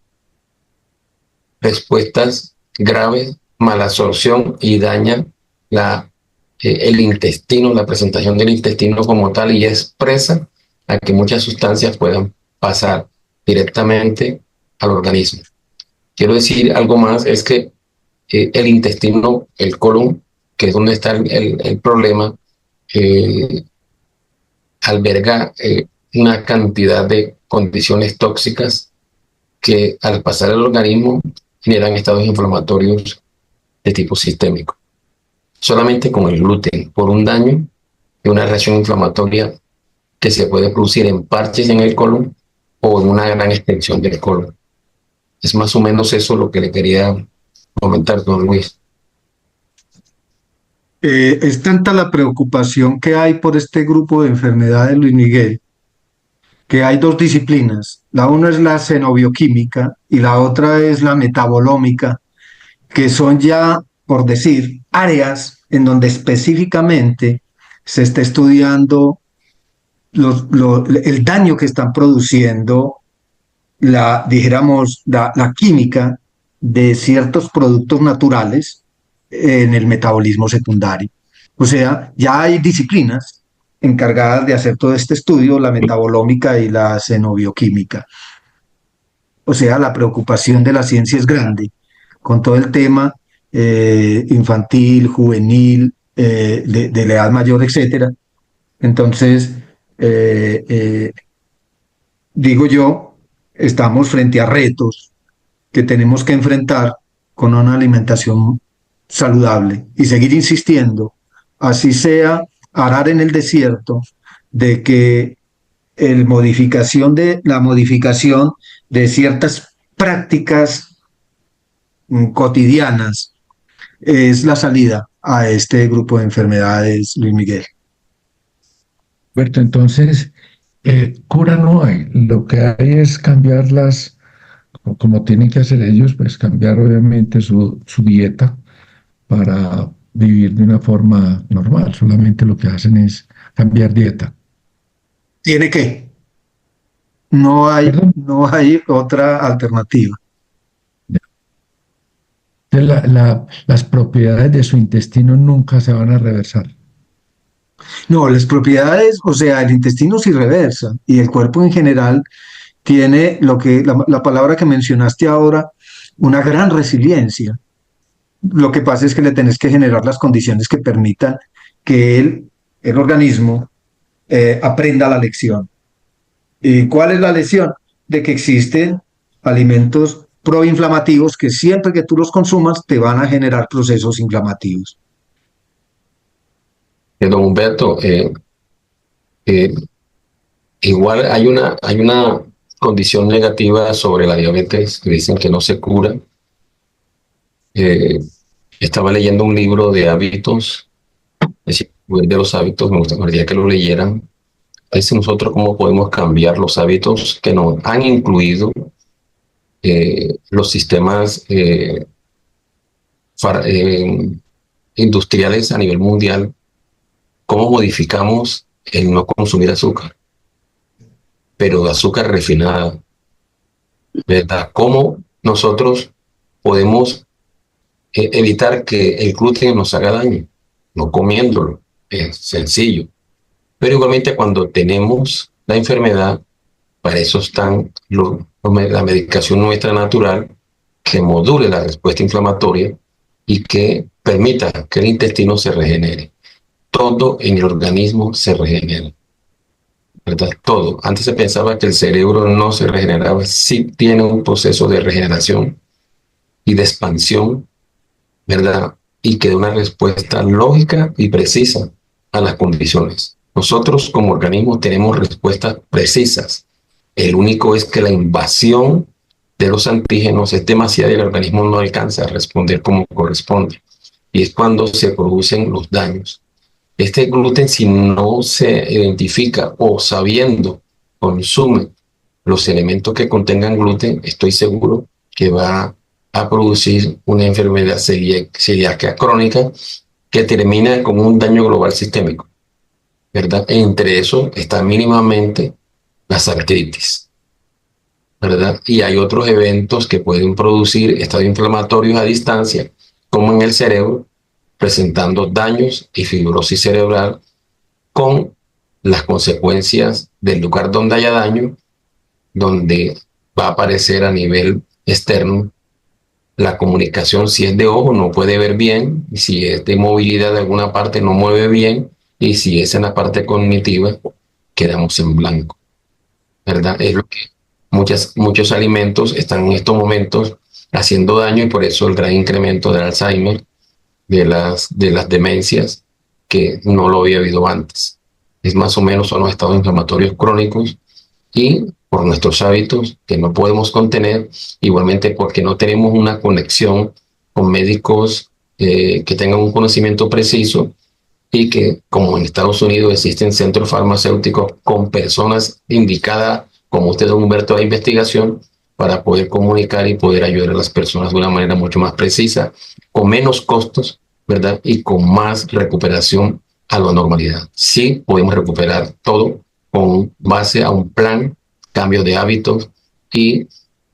respuestas graves, malabsorción, y daña el intestino, la presentación del intestino como tal, y expresa a que muchas sustancias puedan pasar directamente al organismo. Quiero decir algo más, es que el intestino, el colon, que es donde está el problema, alberga una cantidad de condiciones tóxicas que al pasar al organismo generan estados inflamatorios de tipo sistémico. Solamente con el gluten, por un daño y una reacción inflamatoria que se puede producir en parches en el colon o en una gran extensión del colon. Es más o menos eso lo que le quería comentar, don Luis. Es tanta la preocupación que hay por este grupo de enfermedades, Luis Miguel, que hay dos disciplinas. La una es la xenobioquímica y la otra es la metabolómica, que son ya, por decir, áreas en donde específicamente se está estudiando el daño que están produciendo la química de ciertos productos naturales en el metabolismo secundario. O sea, ya hay disciplinas encargadas de hacer todo este estudio, la metabolómica y la xenobioquímica. O sea, la preocupación de la ciencia es grande con todo el tema infantil, juvenil, de la edad mayor, etcétera. Entonces, digo yo, estamos frente a retos que tenemos que enfrentar con una alimentación saludable y seguir insistiendo, así sea arar en el desierto, de que la modificación de ciertas prácticas cotidianas es la salida a este grupo de enfermedades, Luis Miguel. Berto, entonces, cura no hay. Lo que hay es cambiarlas, como tienen que hacer ellos, pues cambiar obviamente su dieta para vivir de una forma normal, solamente lo que hacen es cambiar dieta. Tiene que, ¿Perdón? no hay otra alternativa. Entonces, las propiedades de su intestino nunca se van a reversar. No, las propiedades, o sea, el intestino sí reversa y el cuerpo en general tiene la palabra que mencionaste ahora, una gran resiliencia. Lo que pasa es que le tenés que generar las condiciones que permitan que el organismo aprenda la lección. ¿Y cuál es la lección? De que existen alimentos proinflamativos que siempre que tú los consumas te van a generar procesos inflamativos. Don Humberto, eh, igual hay una condición negativa sobre la diabetes que dicen que no se cura. Eh, Estaba leyendo un libro de hábitos, es decir, de los hábitos, me gustaría que lo leyeran. Es nosotros cómo podemos cambiar los hábitos que nos han incluido los sistemas industriales a nivel mundial, cómo modificamos el no consumir azúcar, pero de azúcar refinada, ¿verdad? Cómo nosotros podemos evitar que el gluten nos haga daño, no comiéndolo, es sencillo. Pero igualmente cuando tenemos la enfermedad, para eso están la medicación nuestra natural que module la respuesta inflamatoria y que permita que el intestino se regenere. Todo en el organismo se regenera, ¿verdad? Todo. Antes se pensaba que el cerebro no se regeneraba. Sí tiene un proceso de regeneración y de expansión, ¿verdad? Y que da una respuesta lógica y precisa a las condiciones. Nosotros como organismo tenemos respuestas precisas. El único es que la invasión de los antígenos es demasiada y el organismo no alcanza a responder como corresponde. Y es cuando se producen los daños. Este gluten, si no se identifica o sabiendo consume los elementos que contengan gluten, estoy seguro que va a producir una enfermedad celíaca crónica que termina con un daño global sistémico, ¿verdad? Entre eso está mínimamente las artritis, ¿verdad? Y hay otros eventos que pueden producir estados inflamatorios a distancia, como en el cerebro, presentando daños y fibrosis cerebral con las consecuencias del lugar donde haya daño, donde va a aparecer a nivel externo la comunicación. Si es de ojo no puede ver bien, y si es de movilidad de alguna parte no mueve bien, y si es en la parte cognitiva quedamos en blanco, ¿verdad? Es lo que muchos alimentos están en estos momentos haciendo daño y por eso el gran incremento del Alzheimer, de las demencias, que no lo había habido antes. Es más o menos son los estados inflamatorios crónicos y por nuestros hábitos que no podemos contener, igualmente porque no tenemos una conexión con médicos que tengan un conocimiento preciso y que, como en Estados Unidos existen centros farmacéuticos con personas indicadas, como usted, don Humberto, a investigación, para poder comunicar y poder ayudar a las personas de una manera mucho más precisa, con menos costos, ¿verdad? Y con más recuperación a la normalidad. Sí podemos recuperar todo con base a un plan, cambio de hábitos y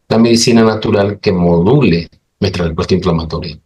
la medicina natural que module nuestra respuesta inflamatoria.